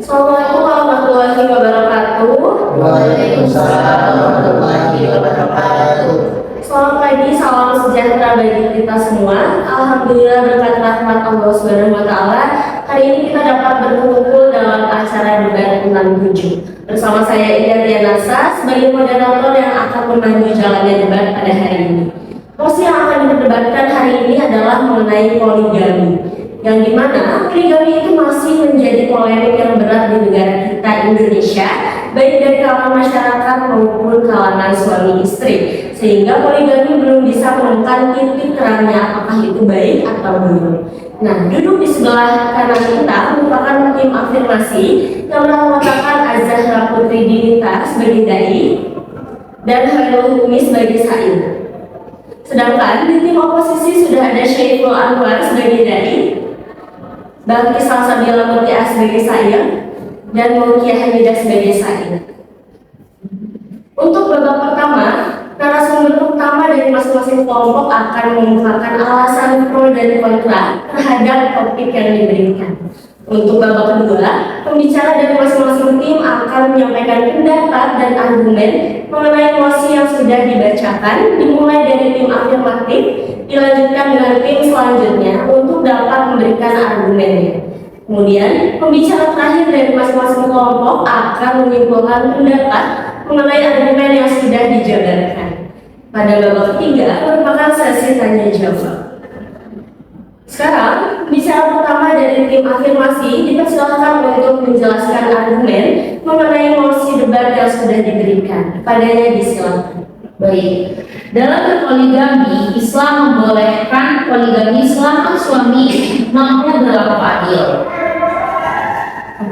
Assalamualaikum warahmatullahi wabarakatuh. Waalaikumsalam warahmatullahi wabarakatuh. Selamat pagi, salam sejahtera bagi kita semua. Alhamdulillah berkat rahmat Allah Subhanahu wa taala, hari ini kita dapat berkumpul dalam acara debat 67. Bersama saya Ida Dianasa sebagai moderator yang akan memandu jalannya debat pada hari ini. Mosi yang akan diperdebatkan hari ini adalah mengenai poligami, yang dimana poligami itu masih menjadi polemik yang berat di negara kita Indonesia, baik dari kalangan masyarakat maupun kalangan suami istri, sehingga poligami belum bisa menemukan titik terangnya apakah itu baik atau belum. Nah, duduk di sebelah kanan kita merupakan tim afirmasi yang mengatakan Azahra Putri Dinita sebagai dai dan Hairul Hukmi sebagai sain. Sedangkan di tim oposisi sudah ada Syaiful Anwar sebagai dai, Bang Kisal Sabila Mutiah sebagai sain, dan Mukia Hamidah sebagai sain. Untuk babak pertama, narasumber utama dari masing-masing kelompok akan mengemukakan alasan pro dan kontra terhadap topik yang diberikan. Untuk babak kedua, pembicara dari masing-masing tim akan menyampaikan pendapat dan argumen mengenai mosi yang sudah dibacakan, dimulai dari tim afirmatif, dilanjutkan dengan tim selanjutnya untuk dapat memberikan argumennya. Kemudian, pembicara terakhir dari masing-masing kelompok akan menyimpulkan pendapat mengenai argumen yang sudah dijabarkan. Pada babak ketiga merupakan sesi tanya jawab. Sekarang, bicara pertama dari tim afirmasi dipersilakan untuk menjelaskan argumen mengenai mosi debat yang sudah diberikan. Padanya disilakan. Baik, dalam berpoligami, Islam membolehkan poligami selama suami mampu berlaku adil.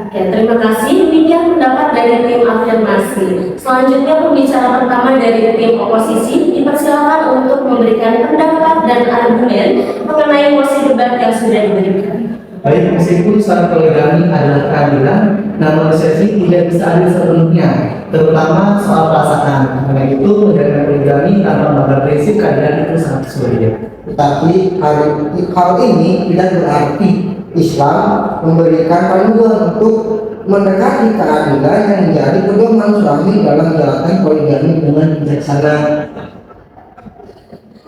Oke, terima kasih. Demikian pendapat dari tim afirmasi. Selanjutnya pembicara pertama dari tim oposisi dipersilakan untuk memberikan pendapat dan argumen mengenai mosi debat yang sudah diberikan. Baik, meskipun syarat poligami adalah keadilan, namun resepsi tidak bisa adil sepenuhnya, terutama soal perasaan. Karena itu, menjalankan poligami tanpa melanggar prinsip keadilan itu sangat sulit. Tetapi hal ini tidak berarti Islam memberikan panduan untuk mendekati keadilan yang menjadi pedoman suami dalam menjalankan poligami dengan bijaksana.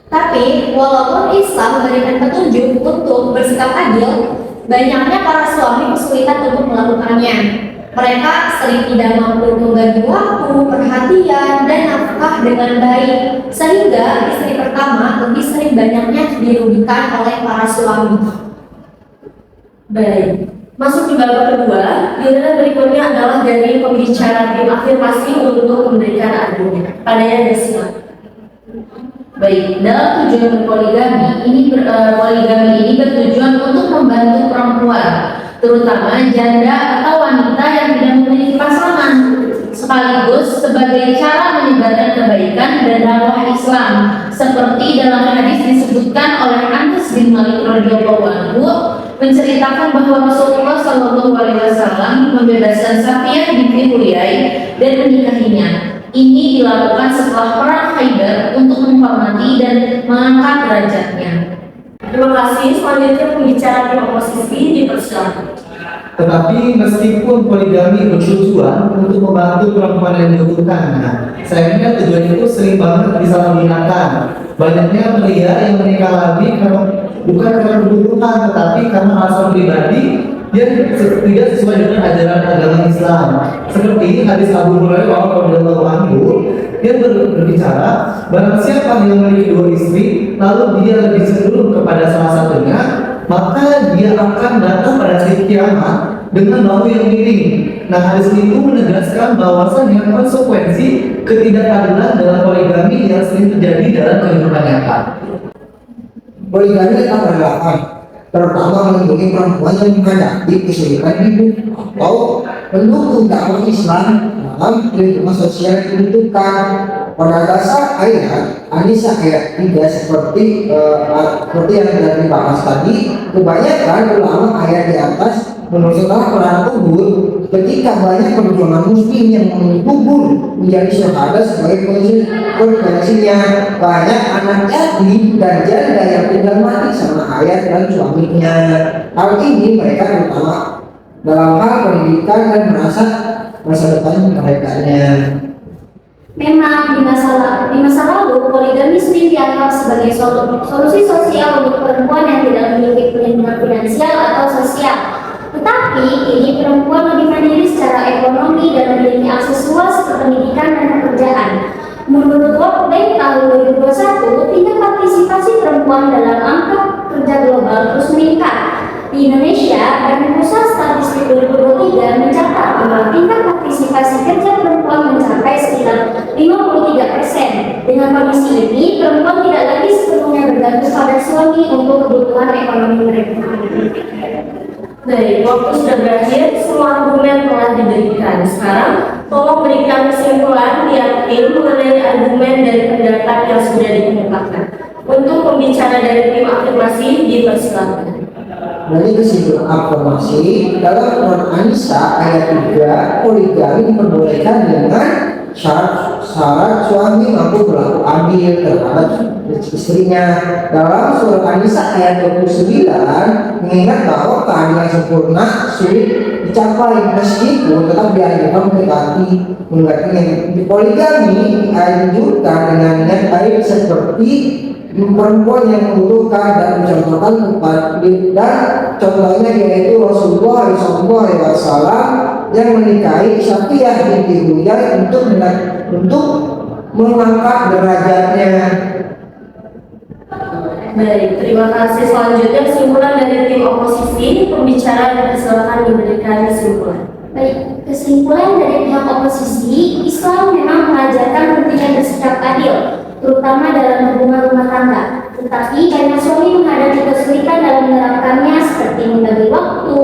Tapi, walaupun Islam memberikan petunjuk untuk bersikap adil, banyaknya para suami kesulitan untuk melakukannya. Mereka sering tidak mampu membagi waktu, perhatian, dan nafkah dengan baik, sehingga istri pertama lebih sering banyaknya dirugikan oleh para suami. Baik, masuk di babak kedua. Giliran berikutnya adalah dari pembicara tim afirmasi untuk memberikan argumen. Padanya disilakan. Baik, dalam tujuan berpoligami poligami ini bertujuan untuk membantu perempuan, terutama janda atau wanita yang tidak memiliki pasangan, sekaligus sebagai cara menyebarkan kebaikan dan dakwah Islam, seperti dalam hadis disebutkan oleh Anas bin Malik radhiyallahu anhu menceritakan bahwa Rasulullah Shallallahu Alaihi Wasallam membebaskan Safiyah binti Huyai dan menikahinya. Ini dilakukan setelah perang Khaybar untuk menghormati dan mengangkat derajatnya. Terima kasih. Selanjutnya pembicara tim oposisi dipersilakan. Tetapi meskipun poligami bertujuan untuk membantu perempuan yang dibutuhkan, sayangnya tujuan itu sering banget disalahgunakan. Banyaknya pria yang menikah lagi bukan karena kebutuhan, tetapi karena alasan pribadi yang tidak sesuai dengan ajaran agama Islam. Seperti hadis Abu Hurairah radhiyallahu anhu yang berbicara, barang siapa yang memiliki dua istri, lalu dia lebih cenderung kepada salah satunya, maka dia akan datang pada hari kiamat dengan bau yang miring. Nah, hadis itu menegaskan bahwasannya konsekuensi ketidakadilan dalam poligami yang sering terjadi dalam kehidupan nyata. Poligami tak berlaku, terutama melindungi perempuan yang menghadapi kesulitan hidup atau mendukung dakwah Islam dalam lingkungan sosial yang dibutuhkan. Pada dasar ayat An-Nisa ayat 3 seperti yang sudah dibahas tadi, kebanyakan ulama ayat di atas menunjukkan peran kubur ketika banyak perjuangan muslim yang mengubur menjadi syahada sebagai konsekuensinya banyak anak yatim dan janda yang tinggal mati sama ayah dan suaminya. Hal ini mereka terutama dalam hal pendidikan dan masa depan mereka. Memang di masa lalu poligami sering dianggap sebagai solusi sosial untuk perempuan yang tidak memiliki perlindungan finansial atau sosial. Tetapi kini perempuan lebih mandiri secara ekonomi dan memiliki akses luas ke pendidikan dan pekerjaan. Menurut World Bank tahun 2021, tingkat partisipasi perempuan dalam angka kerja global terus meningkat. Di Indonesia, Badan Pusat Statistik 2023 mencatat bahwa tingkat partisipasi kerja perempuan mencapai sekitar 53%. Dengan kondisi ini, perempuan tidak lagi sepenuhnya bergantung pada suami untuk kebutuhan ekonomi mereka. Baik, waktu sudah berakhir, semua argumen telah diberikan. Sekarang, tolong berikan kesimpulan tiap tim mengenai argumen dari pendapat yang sudah dikemukakan. Untuk pembicara dari tim afirmasi, dipersilakan. Dari kesimpulan afirmasi, dalam Quran An-Nisa ayat 3, poligami diperbolehkan dengan syarat suami mampu berlaku adil terhadap istrinya. Dalam surah An-Nisa ayat 29 mengingat bahwa keadilan sempurna sulit dicapai meskipun tetap dianjurkan mendekati poligami dianjurkan dengan niat baik seperti perempuan yang membutuhkan dan mencontohkan kepada dan contohnya yaitu Rasulullah SAW yang menikahi Safiyah binti Huyai untuk mengangkat derajatnya. Baik, terima kasih. Selanjutnya kesimpulan dari tim oposisi, pembicara dipersilakan diberikan kesimpulan. Baik, kesimpulan dari pihak oposisi, Islam memang mengajarkan pentingnya bersikap adil, terutama dalam hubungan rumah tangga. Tetapi banyak suami menghadapi kesulitan dalam menerapkannya seperti membagi waktu,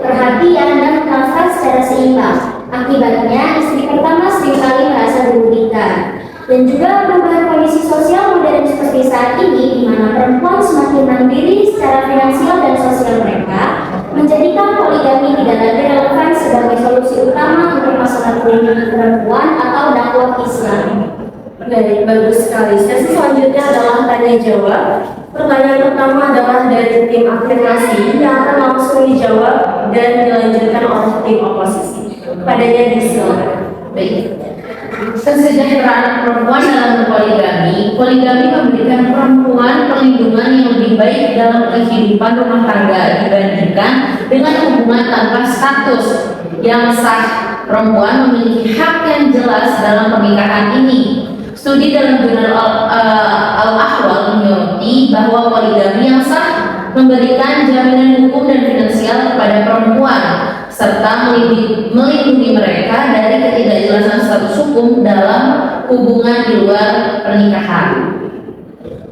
perhatian, dan nafkah secara seimbang. Akibatnya, istri pertama seringkali merasa dirugikan. Dan juga perubahan kondisi sosial modern seperti saat ini, di mana perempuan semakin mandiri secara finansial dan sosial mereka, menjadikan poligami tidak lagi relevan sebagai solusi utama untuk masalah perlindungan perempuan atau dakwah Islam. Baik, bagus sekali. Sesi selanjutnya adalah tanya jawab. Pertanyaan pertama adalah dari tim afirmasi yang akan langsung dijawab dan dilanjutkan oleh tim oposisi. Padanya disilakan. Baik. Kesejahteraan perempuan dalam poligami memberikan perempuan perlindungan yang lebih baik dalam kehidupan rumah tangga dibandingkan dengan hubungan tanpa status yang sah. Perempuan memiliki hak yang jelas dalam pernikahan ini. Studi dalam jurnal Al-Ahwal menyoroti bahwa poligami yang sah memberikan jaminan hukum dan finansial kepada perempuan serta melindungi mereka dari ketidakjelasan status hukum dalam hubungan di luar pernikahan.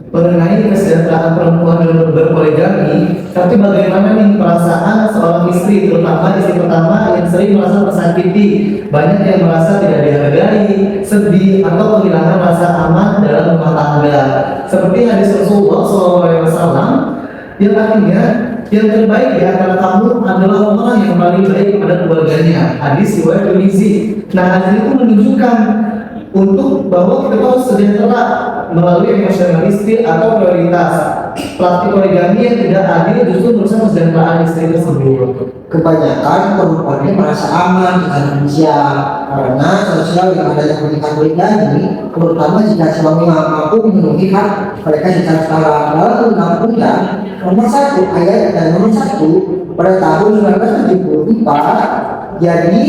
Mengenai kesejahteraan perempuan dalam berpoligami, tapi bagaimana nih perasaan seorang istri, terutama istri pertama yang sering merasa tersakiti, banyak yang merasa tidak dihargai, sedih, atau kehilangan rasa aman dalam rumah tangga. Seperti hadis Rasulullah SAW, yang artinya yang terbaik di antara kamu adalah orang yang paling baik kepada keluarganya. Hadis riwayat Tirmizi. Nah, hadis itu menunjukkan untuk bahwa kita harus sejahtera melalui emosionalistik atau prioritas. Praktik poligami yang tidak adil justru merusak kesejahteraan istri tersebut. Kebanyakan perempuan ini merasa aman dengan finansial karena sosial yang adanya pernikahan poligami, terutama jika suami mampu memenuhi hak mereka secara setara. Dalam Undang-Undang Nomor 1 ayat dan Nomor 1 pada tahun 1974, jadi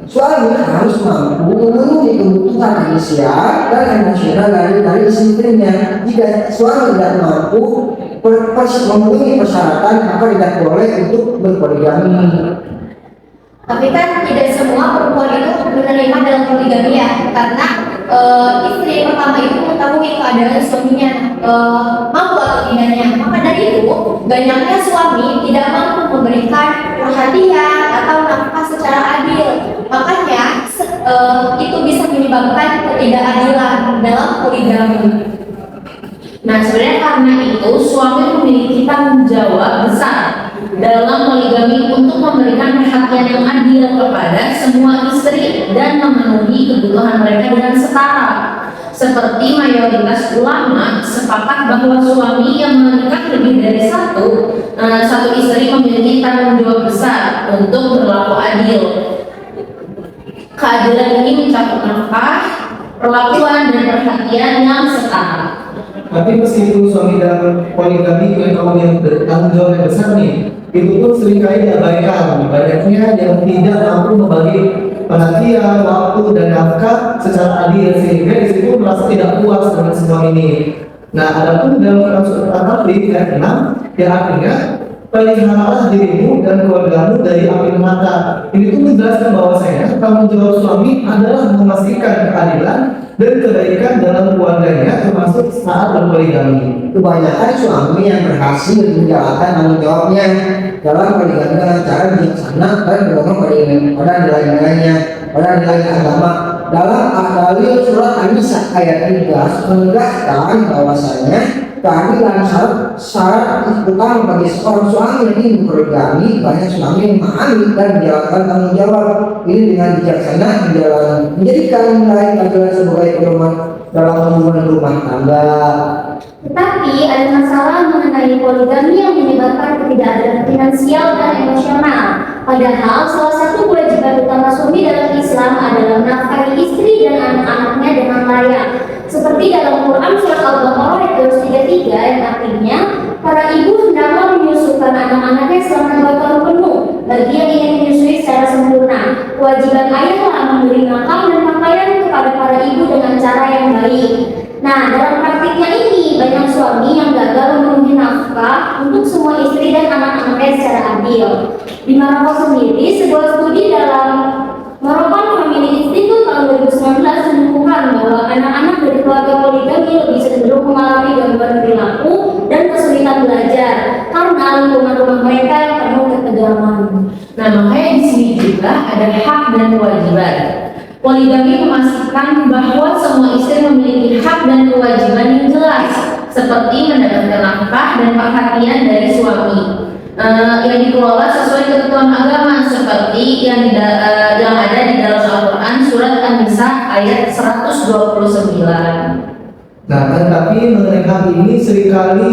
suami harus mampu memenuhi kebutuhan finansial dan emosional dari istrinya. Jika suami tidak mampu memenuhi persyaratan, maka tidak boleh untuk berpoligami. Tapi kan tidak semua perempuan itu menerima dalam poligami ya, karena istri pertama itu mengetahui keadaan suaminya mampu atau tidaknya. Maka dari itu banyaknya suami tidak mampu memberikan perhatian atau nafkah secara adil. Makanya itu bisa menyebabkan ketidakadilan dalam poligami. Nah, sebenarnya karena itu suami memiliki tanggung jawab besar dalam poligami untuk memberikan perhatian yang adil kepada semua istri dan memenuhi kebutuhan mereka dengan setara. Seperti mayoritas ulama sepakat bahwa suami yang menikah lebih dari satu istri memiliki tanggung jawab besar untuk berlaku perlakuan dan perhatian yang setara. Tapi meskipun suami dan poligami punya kaum yang bertanggung jawab yang besar nih, itu pun seringkali diabaikan. Banyaknya yang tidak mampu membagi perhatian, waktu, dan nafkah secara adil sehingga istri pun merasa tidak puas dengan semua ini. Nah, adapun dalam Quran surat Al-Kahfi ayat 6 yang artinya peliharalah dirimu dan keluargamu dari api neraka. Ini tuh menjelaskan bahwasanya tanggung jawab suami adalah memastikan keadilan dan kebaikan dalam keluarganya termasuk saat berpoligami. Kebanyakan suami yang berhasil menjalankan tanggung jawabnya dalam poligami dengan cara bijaksana dan berpegang pada nilai-nilainya, pada nilai agama. Dalam dalil surat An-Nisa ayat 13 menegaskan bahwasanya keadilan syarat utama bagi seorang suami yang ingin berpoligami. Banyak suami yang memahami dan menjalankan tanggung jawab ini dengan bijaksana, menjadikan nilai keadilan sebagai pedoman dalam hubungan rumah tangga. Tetapi ada masalah mengenai poligami yang menyebabkan ketidakadilan finansial dan emosional. Padahal salah satu kewajiban utama suami dalam Islam adalah menafkahi istri dan anak-anaknya dengan layak. Seperti dalam Quran surat Al-Baqarah ayat 233 yang artinya, para ibu hendaklah menyusukan anak-anaknya selama 2 tahun penuh bagi yang ingin menyusui secara sempurna. Kewajiban ayahlah memberi makan dan pakaian kepada para ibu dengan cara yang baik. Nah, dalam praktiknya ini banyak suami yang gagal memenuhi nafkah untuk semua istri dan anak-anaknya secara adil. Di Maroko sendiri, sebuah studi dalam Moroccan Family Institute tahun 2019 menemukan bahwa anak-anak dari keluarga poligami lebih cenderung mengalami gangguan perilaku dan kesulitan belajar karena lingkungan rumah mereka yang penuh ketegangan. Nah, makanya di sini juga ada hak dan kewajiban. Poligami memastikan bahwa semua istri memiliki hak dan kewajiban yang jelas, seperti mendapatkan nafkah dan perhatian dari suami yang dikelola sesuai ketentuan agama, seperti yang ada di dalam Al-Quran surat An-Nisa ayat 129. Nah, tetapi mengenai hal ini seringkali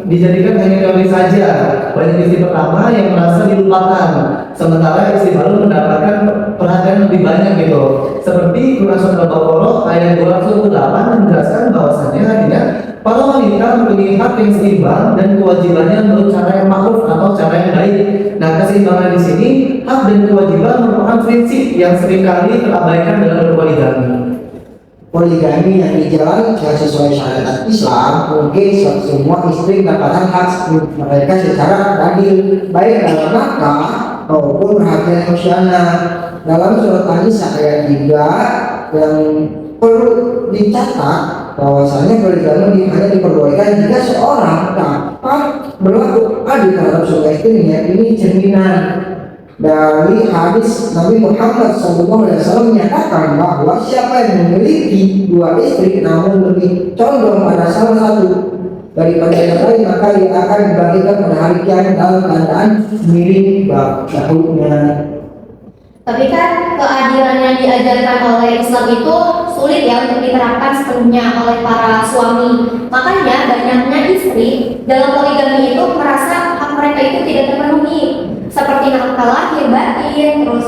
dijadikan hanya teori saja. Banyak istri pertama yang merasa dilupakan, sementara istri baru mendapatkan perhatian lebih banyak gitu. Seperti Quran surat Al-Baqarah ayat 208 menjelaskan bahwasannya artinya para wanita mempunyai hak yang seimbang dan kewajibannya menurut cara yang ma'ruf atau cara yang baik. Nah, keseimbangan di sini hak dan kewajiban merupakan prinsip yang seringkali terabaikan dalam berpoligami. Poligami yang dijalankan sesuai syariat Islam, mungkin semua istri mendapatkan hak mereka secara adil, baik dalam nafkah maupun perhatian emosional. Dalam surat An-Nisa ayat 3 yang perlu dicatat bahwasanya poligami hanya diperbolehkan jika seorang dapat berlaku adil terhadap semua istrinya. Ini cerminan dari hadis Nabi Muhammad SAW menyatakan bahwa siapa yang memiliki 2 istri namun lebih condong pada salah satu daripada yang lain, maka ia akan dibagikan pada hari kiamat dalam keadaan mirip bahunya. Tapi kan keadilan yang diajarkan oleh Islam itu sulit ya untuk diterapkan sepenuhnya oleh para suami. Makanya banyaknya istri dalam poligami itu merasa hak mereka itu tidak terpenuhi, seperti nafkah lahir batin, terus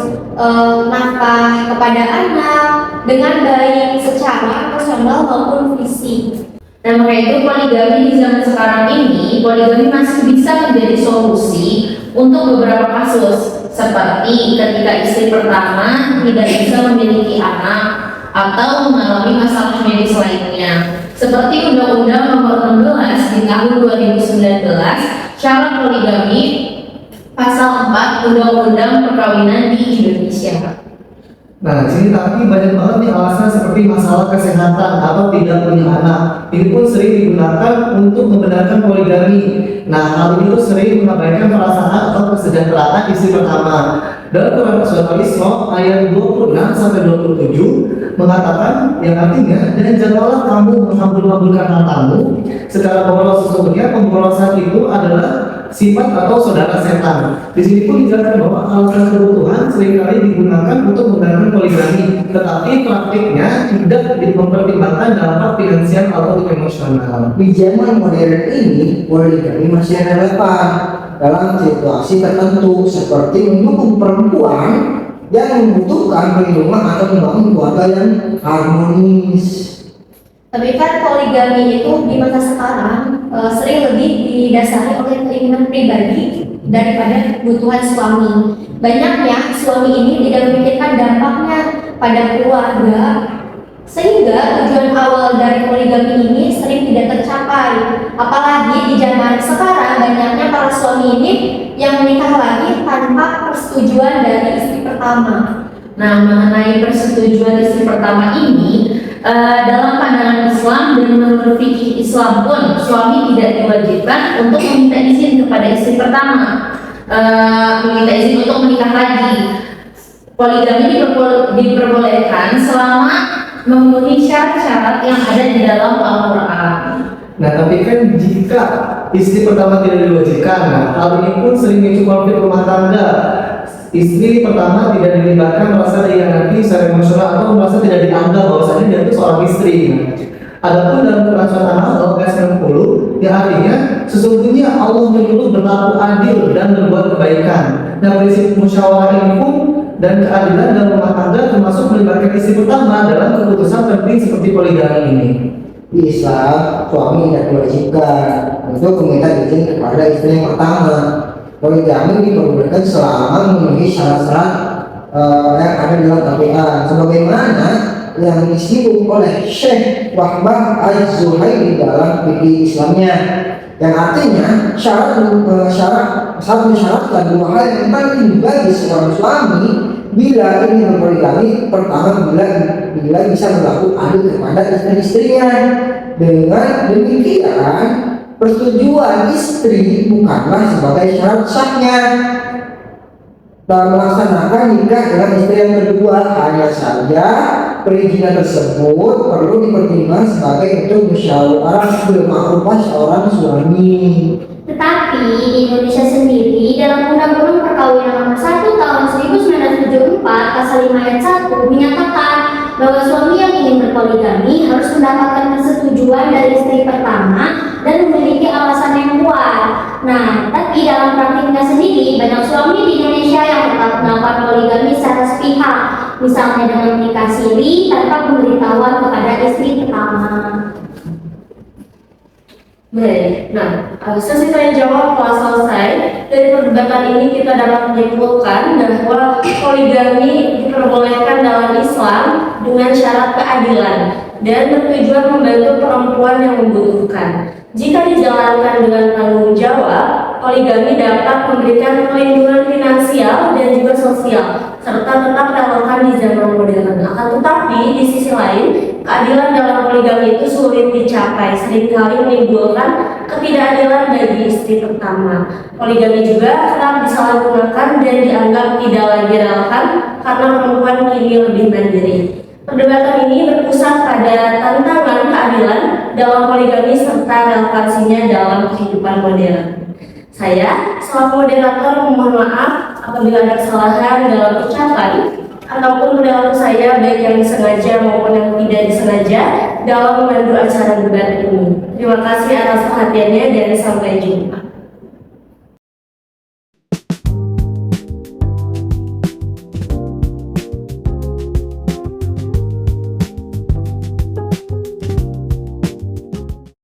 nafkah kepada anak dengan baik secara personal maupun fisik. Nah, makanya itu poligami di zaman sekarang ini, poligami masih bisa menjadi solusi untuk beberapa kasus, seperti ketika istri pertama tidak bisa memiliki anak atau mengalami masalah medis lainnya, seperti Undang-Undang Nomor 16 di tahun 2019 syarat poligami pasal 4 Undang-Undang Perkawinan di Indonesia. Nah, sini tapi banyak banget nih alasan seperti masalah kesehatan atau tidak punya anak. Ini pun sering digunakan untuk membenarkan poligami. Nah, hal itu sering mengabaikan perasaan atau kesejahteraan istri pertama. Dalam Quran surat Al-Isra ayat 26 sampai 27 mengatakan yang artinya, dan janganlah kamu menghambur-hamburkan hartamu secara boros. Sesungguhnya pemborosan itu adalah sifat atau saudara setan. Di sini pun dijelaskan bahwa alasan kebutuhan seringkali digunakan untuk membenarkan poligami, tetapi praktiknya tidak mempertimbangkan dampak finansial atau emosional. Di zaman modern ini, poligami masih relevan dalam situasi tertentu seperti mendukung perempuan yang membutuhkan perlindungan atau membangun keluarga yang harmonis. Tapi kan poligami itu di masa sekarang sering lebih didasari oleh keinginan pribadi daripada kebutuhan suami. Banyaknya suami ini tidak memikirkan dampaknya pada keluarga, sehingga tujuan awal dari poligami ini sering tidak tercapai. Apalagi di zaman sekarang banyaknya para suami ini yang menikah lagi tanpa persetujuan dari istri pertama. Nah, mengenai persetujuan istri pertama ini, dalam pandangan Islam dan menurut fikih Islam pun suami tidak diwajibkan untuk meminta izin kepada istri pertama, meminta izin untuk menikah lagi. Poligami diperbolehkan selama memenuhi syarat-syarat yang ada di dalam Al-Quran. Nah, tapi kan jika istri pertama tidak diwajibkan, nah, hal ini pun sering memicu konflik rumah tangga. Istri pertama tidak dilibatkan, merasa dihianati secara emosional atau merasa tidak dianggap bahwasanya dia itu seorang istri. Adapun dalam Quran Surat An-Nahl ayat 90 yang artinya sesungguhnya Allah menyuruh berlaku adil dan berbuat kebaikan. Nah, prinsip musyawarah ini pun dan keadilan dalam rumah tangga termasuk melibatkan istri pertama dalam keputusan penting seperti poligami ini. Di Islam, suami tidak diwajibkan untuk meminta izin kepada istri yang pertama. Poligami diperbolehkan selama memenuhi syarat-syarat yang ada di dalam Al-Quran, sebagaimana yang disinggung oleh Syekh Wahbah Az-Zuhaili dalam fikih Islamnya, yang artinya syarat mensyaratkan dua hal yang penting bagi seorang suami bila ingin berpoligami. Pertama, bila bisa berlaku adil kepada istri-istrinya. Dengan demikian, persetujuan istri bukanlah sebagai syarat sahnya dalam melaksanakan nikah dengan istri yang kedua. Hanya saja perizinan tersebut perlu dipertimbangkan sebagai bentuk musyawarah bermakna seorang suami. Tetapi di Indonesia sendiri dalam Undang-Undang Perkawinan Nomor 1 Tahun 1974 Pasal 5 Ayat 1 menyatakan bahwa suami yang ingin berpoligami harus mendapatkan persetujuan dari istri pertama dan memiliki alasan yang kuat. Nah, tapi dalam praktiknya sendiri banyak suami di Indonesia yang tetap melakukan poligami secara sepihak, misalnya dengan menikah siri tanpa pemberitahuan kepada istri pertama. Baik, nah sesi tanya jawab telah selesai. Dari perdebatan ini kita dapat menyimpulkan bahwa poligami diperbolehkan dalam Islam dengan syarat keadilan dan bertujuan membantu perempuan yang membutuhkan. Jika dijalankan dengan tanggung jawab, poligami dapat memberikan perlindungan finansial dan juga sosial, serta tetap relevan di zaman modern. Akan tetapi, di sisi lain, keadilan dalam poligami itu sulit dicapai, seringkali menimbulkan ketidakadilan bagi istri pertama. Poligami juga kerap disalahgunakan dan dianggap tidak lagi relevan karena perempuan kini lebih mandiri. Perdebatan ini berpusat pada tantangan keadilan dalam poligami serta relevansinya dalam kehidupan modern. Saya, selaku moderator, mohon maaf apabila ada kesalahan dalam ucapan ataupun perilaku saya, baik yang disengaja maupun yang tidak disengaja, dalam memandu acara debat ini. Terima kasih atas perhatiannya dan sampai jumpa.